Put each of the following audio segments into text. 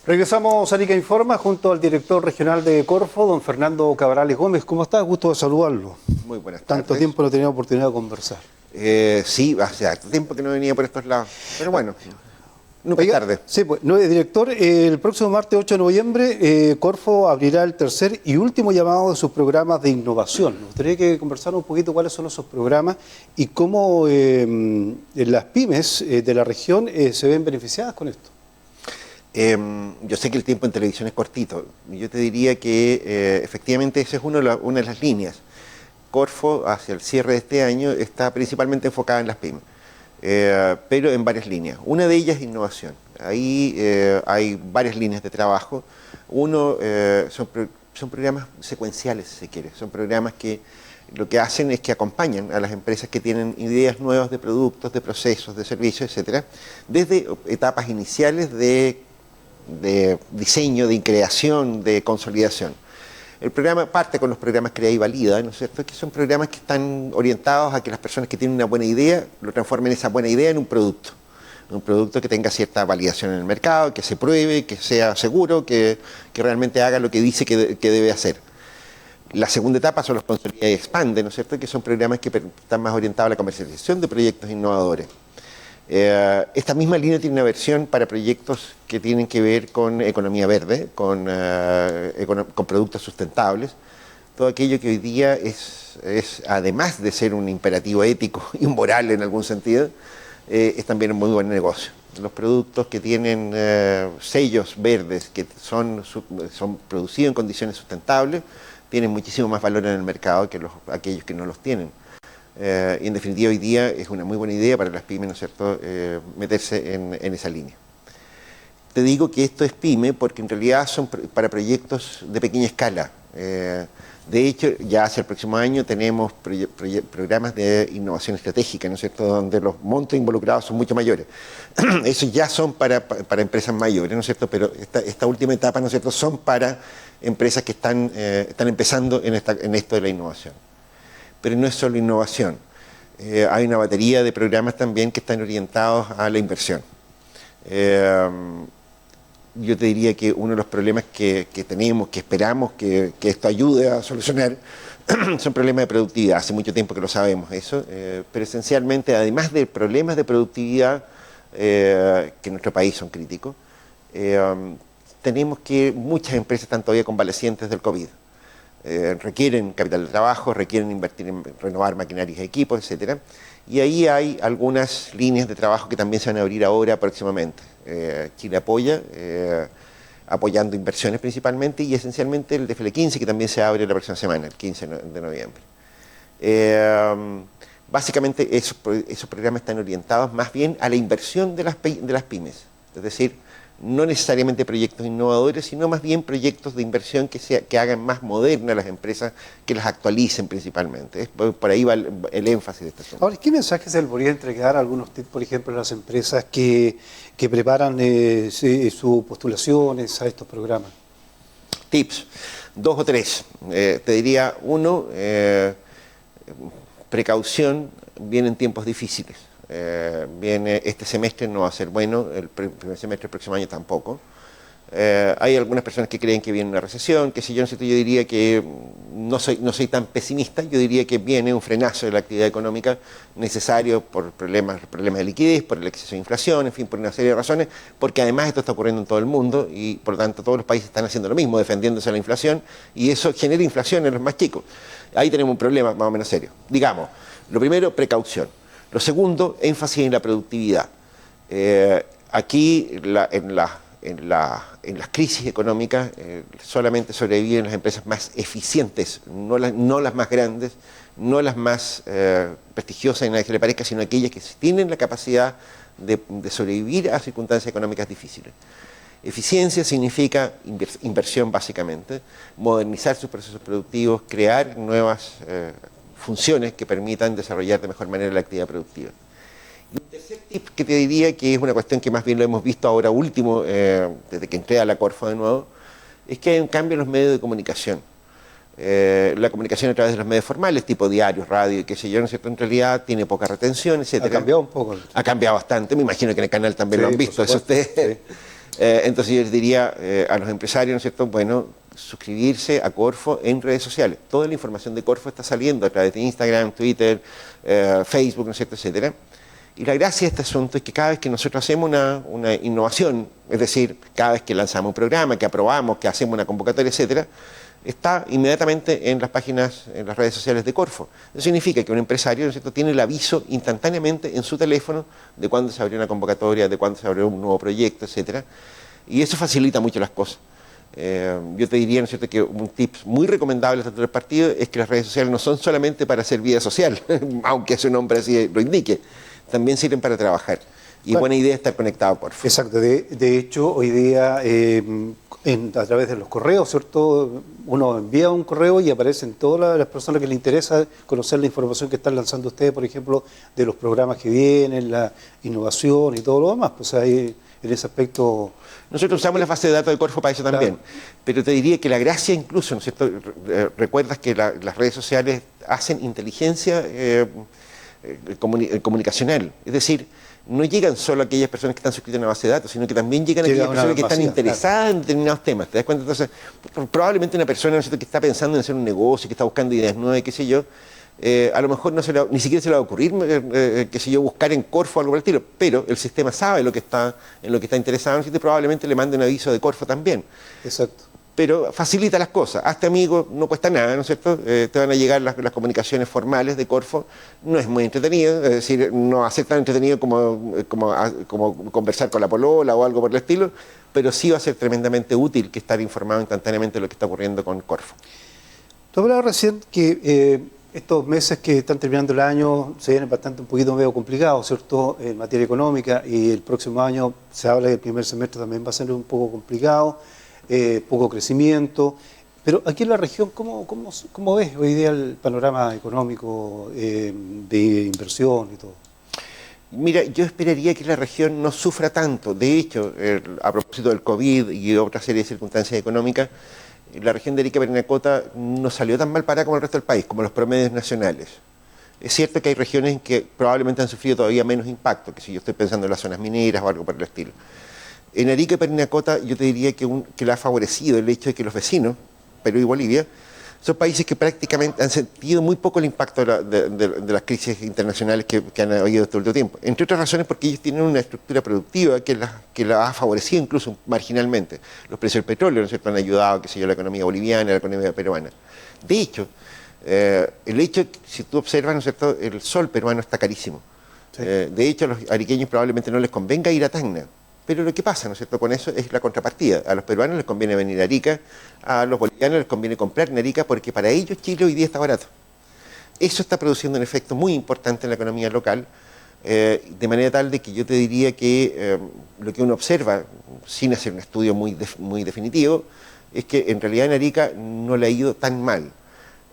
Regresamos a Arica Informa junto al director regional de Corfo, don Fernando Cabrales Gómez. ¿Cómo está? Gusto de saludarlo. Muy buenas tardes. Tanto tiempo no tenía oportunidad de conversar. Sí, hace harto tiempo que no venía por estos lados. Pero bueno, nunca es tarde. Sí, pues, director, el próximo martes 8 de noviembre, Corfo abrirá el tercer y último llamado de sus programas de innovación. Me gustaría que conversara un poquito cuáles son esos programas y cómo las pymes de la región se ven beneficiadas con esto. Yo sé que el tiempo en televisión es cortito. Yo te diría que efectivamente esa es una de las líneas. Corfo, hacia el cierre de este año, está principalmente enfocada en las pymes, pero en varias líneas. Una de ellas es innovación. Ahí hay varias líneas de trabajo. Uno son programas secuenciales, si se quiere. Son programas que lo que hacen es que acompañan a las empresas que tienen ideas nuevas de productos, de procesos, de servicios, etcétera, desde etapas iniciales de diseño, de creación, de consolidación. El programa parte con los programas Crea y Valida, ¿no es cierto? Que son programas que están orientados a que las personas que tienen una buena idea lo transformen esa buena idea en un producto que tenga cierta validación en el mercado, que se pruebe, que sea seguro, que realmente haga lo que dice que debe hacer. La segunda etapa son los Consolida y Expande, ¿no es cierto? Que son programas que están más orientados a la comercialización de proyectos innovadores. Esta misma línea tiene una versión para proyectos que tienen que ver con economía verde, con productos sustentables, todo aquello que hoy día es además de ser un imperativo ético y moral en algún sentido, es también un muy buen negocio. Los productos que tienen sellos verdes, que son producidos en condiciones sustentables, tienen muchísimo más valor en el mercado que aquellos que no los tienen. Y en definitiva hoy día es una muy buena idea para las pymes, ¿no es cierto?, meterse en esa línea. Te digo que esto es pyme porque en realidad son para proyectos de pequeña escala. De hecho, ya hacia el próximo año tenemos programas de innovación estratégica, ¿no es cierto?, donde los montos involucrados son mucho mayores. Esos ya son para empresas mayores, ¿no es cierto?, pero esta última etapa, ¿no es cierto?, son para empresas que están empezando en esto de la innovación. Pero no es solo innovación. Hay una batería de programas también que están orientados a la inversión. Yo te diría que uno de los problemas que tenemos, que esperamos que esto ayude a solucionar, son problemas de productividad. Hace mucho tiempo que lo sabemos eso, pero esencialmente, además de problemas de productividad que en nuestro país son críticos, tenemos que muchas empresas están todavía convalecientes del COVID. Requieren capital de trabajo, requieren invertir en renovar maquinarias y equipos, etcétera. Y ahí hay algunas líneas de trabajo que también se van a abrir ahora próximamente. Chile apoya, apoyando inversiones principalmente, y esencialmente el DFL 15, que también se abre la próxima semana, el 15 de noviembre. Básicamente esos programas están orientados más bien a la inversión de las pymes, es decir, no necesariamente proyectos innovadores, sino más bien proyectos de inversión que hagan más modernas las empresas, que las actualicen principalmente. Por ahí va el énfasis de este asunto. Ahora, ¿qué mensaje se le podría entregar a algunos tips, por ejemplo, a las empresas que preparan sus postulaciones a estos programas? Tips, 2 o 3. Te diría, 1, precaución, vienen tiempos difíciles. Este semestre no va a ser bueno, el primer semestre del próximo año tampoco. Hay algunas personas que creen que viene una recesión, que si yo no sé, yo diría que no soy tan pesimista, yo diría que viene un frenazo de la actividad económica necesario por problemas de liquidez, por el exceso de inflación, en fin, por una serie de razones, porque además esto está ocurriendo en todo el mundo y por lo tanto todos los países están haciendo lo mismo, defendiéndose de la inflación, y eso genera inflación en los más chicos. Ahí tenemos un problema más o menos serio. Digamos, lo primero, precaución. Lo segundo, énfasis en la productividad. Aquí, en las crisis económicas, solamente sobreviven las empresas más eficientes, no las más grandes, no las más prestigiosas, y nadie que le parezca, sino aquellas que tienen la capacidad de sobrevivir a circunstancias económicas difíciles. Eficiencia significa inversión, básicamente, modernizar sus procesos productivos, crear nuevas funciones que permitan desarrollar de mejor manera la actividad productiva. Y un tercer tip que te diría, que es una cuestión que más bien lo hemos visto ahora último, desde que entré a la Corfo de nuevo, es que hay un cambio en los medios de comunicación. La comunicación a través de los medios formales, tipo diarios, radio y qué sé yo, ¿no es cierto?, en realidad tiene poca retención, etc. Ha cambiado un poco. Ha cambiado bastante, me imagino que en el canal también lo han visto, eso ustedes. Sí. Entonces yo les diría a los empresarios, ¿no es cierto?, bueno, suscribirse a Corfo en redes sociales. Toda la información de Corfo está saliendo a través de Instagram, Twitter, Facebook, ¿no es cierto?, etcétera. Y la gracia de este asunto es que cada vez que nosotros hacemos una innovación, es decir, cada vez que lanzamos un programa, que aprobamos, que hacemos una convocatoria, etcétera, está inmediatamente en las páginas, en las redes sociales de Corfo. Eso significa que un empresario, ¿no es cierto?, tiene el aviso instantáneamente en su teléfono de cuándo se abrió una convocatoria, de cuándo se abrió un nuevo proyecto, etcétera. Y eso facilita mucho las cosas. Yo te diría, ¿no es cierto?, que un tip muy recomendable a del partido es que las redes sociales no son solamente para hacer vida social, aunque su nombre así lo indique, también sirven para trabajar. Y bueno, buena idea estar conectado a Corfo. Exacto. De hecho, hoy día a través de los correos, ¿cierto? Uno envía un correo y aparecen todas las personas que le interesa conocer la información que están lanzando ustedes, por ejemplo, de los programas que vienen, la innovación y todo lo demás. Pues ahí, en ese aspecto... Nosotros usamos la base de datos de Corfo para eso también. Claro. Pero te diría que la gracia incluso, ¿no es cierto? Recuerdas que las redes sociales hacen inteligencia comunicacional. Es decir, no llegan solo a aquellas personas que están suscritas a una base de datos, sino que también llegan a aquellas personas que están interesadas en determinados temas. ¿Te das cuenta? Entonces, probablemente una persona, ¿no es cierto?, que está pensando en hacer un negocio, que está buscando ideas nuevas, qué sé yo, a lo mejor ni siquiera se le va a ocurrir, qué sé yo, buscar en Corfo o algo por el estilo, pero el sistema sabe en lo que está interesado, ¿no? Y probablemente le mande un aviso de Corfo también. Exacto. Pero facilita las cosas. Hazte amigo, no cuesta nada, ¿no es cierto? Te van a llegar las comunicaciones formales de Corfo. No es muy entretenido, es decir, no va a ser tan entretenido como conversar con la polola o algo por el estilo, pero sí va a ser tremendamente útil que estar informado instantáneamente de lo que está ocurriendo con Corfo. Tú hablabas recién que estos meses que están terminando el año se vienen bastante un poquito medio complicados, ¿cierto?, en materia económica, y el próximo año se habla que el primer semestre también va a ser un poco complicado. Poco crecimiento, pero aquí en la región, ¿cómo ves hoy día el panorama económico de inversión y todo? Mira, yo esperaría que la región no sufra tanto. De hecho, a propósito del COVID y otra serie de circunstancias económicas, la región de Arica-Parinacota no salió tan mal parada como el resto del país, como los promedios nacionales. Es cierto que hay regiones en que probablemente han sufrido todavía menos impacto, que si yo estoy pensando en las zonas mineras o algo por el estilo. En Arica y Parinacota yo te diría que le ha favorecido el hecho de que los vecinos, Perú y Bolivia, son países que prácticamente han sentido muy poco el impacto de las crisis internacionales que han habido este último tiempo. Entre otras razones porque ellos tienen una estructura productiva que la ha favorecido incluso marginalmente. Los precios del petróleo, ¿no es cierto?, han ayudado, qué sé yo, la economía boliviana, la economía peruana. De hecho, el hecho, si tú observas, ¿no es cierto?, el sol peruano está carísimo. Sí. De hecho, a los ariqueños probablemente no les convenga ir a Tacna. Pero lo que pasa, ¿no es cierto?, con eso es la contrapartida. A los peruanos les conviene venir a Arica, a los bolivianos les conviene comprar en Arica, porque para ellos Chile hoy día está barato. Eso está produciendo un efecto muy importante en la economía local, de manera tal de que yo te diría que lo que uno observa, sin hacer un estudio muy definitivo, es que en realidad en Arica no le ha ido tan mal.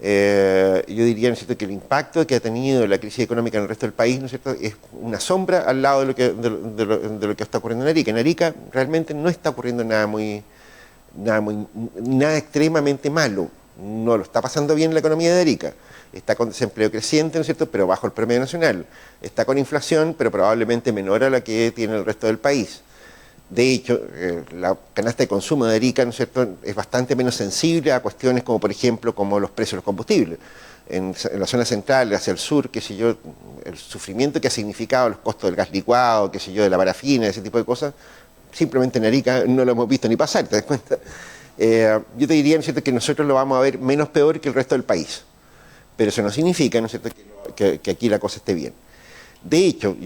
Yo diría, ¿no es cierto?, que el impacto que ha tenido la crisis económica en el resto del país, ¿no es cierto?, es una sombra al lado de lo que está ocurriendo en Arica. En Arica realmente no está ocurriendo nada extremadamente malo. No lo está pasando bien la economía de Arica. Está con desempleo creciente, ¿no es cierto?, pero bajo el promedio nacional. Está con inflación, pero probablemente menor a la que tiene el resto del país. De hecho, la canasta de consumo de Arica, ¿no es cierto?, es bastante menos sensible a cuestiones como, por ejemplo, como los precios de los combustibles. En la zona central, hacia el sur, qué sé yo, el sufrimiento que ha significado los costos del gas licuado, qué sé yo, de la parafina, ese tipo de cosas, simplemente en Arica no lo hemos visto ni pasar, ¿te das cuenta? Yo te diría, ¿no es cierto?, que nosotros lo vamos a ver menos peor que el resto del país. Pero eso no significa, ¿no es cierto?, que aquí la cosa esté bien. De hecho,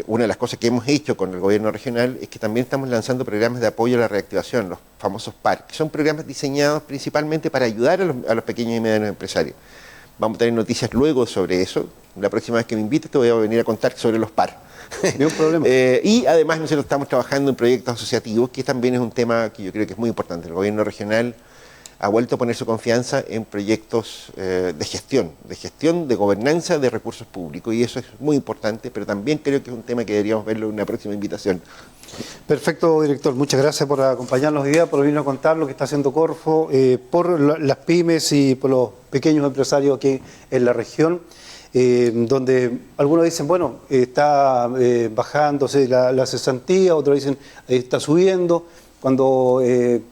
una de las cosas que hemos hecho con el gobierno regional es que también estamos lanzando programas de apoyo a la reactivación, los famosos PAR, que son programas diseñados principalmente para ayudar a los pequeños y medianos empresarios. Vamos a tener noticias luego sobre eso. La próxima vez que me invites te voy a venir a contar sobre los PAR. No hay problema. Y además nosotros estamos trabajando en proyectos asociativos, que también es un tema que yo creo que es muy importante. El gobierno regional ha vuelto a poner su confianza en proyectos de gestión, de gobernanza de recursos públicos, y eso es muy importante, pero también creo que es un tema que deberíamos verlo en una próxima invitación. Perfecto, director. Muchas gracias por acompañarnos hoy día, por venir a contar lo que está haciendo Corfo, por las pymes y por los pequeños empresarios aquí en la región. donde algunos dicen, bueno, está bajándose la cesantía, otros dicen, está subiendo. Cuando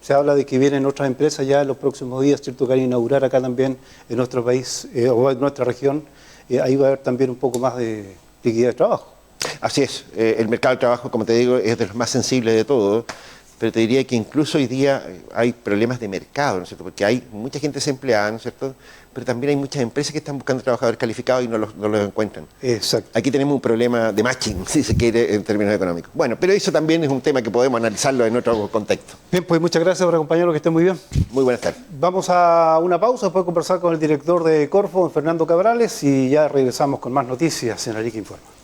se habla de que vienen otras empresas ya en los próximos días, ¿cierto?, que van a inaugurar acá también en nuestro país o en nuestra región, ahí va a haber también un poco más de liquidez de trabajo. Así es, el mercado del trabajo, como te digo, es de los más sensibles de todo, pero te diría que incluso hoy día hay problemas de mercado, ¿no es cierto?, porque hay mucha gente desempleada, ¿no es cierto?, pero también hay muchas empresas que están buscando trabajadores calificados y no los encuentran. Exacto. Aquí tenemos un problema de matching, si se quiere, en términos económicos. Bueno, pero eso también es un tema que podemos analizarlo en otro contexto. Bien, pues muchas gracias por acompañarnos, que estén muy bien. Muy buenas tardes. Vamos a una pausa, después conversar con el director de Corfo, Fernando Cabrales, y ya regresamos con más noticias en Arica Informa.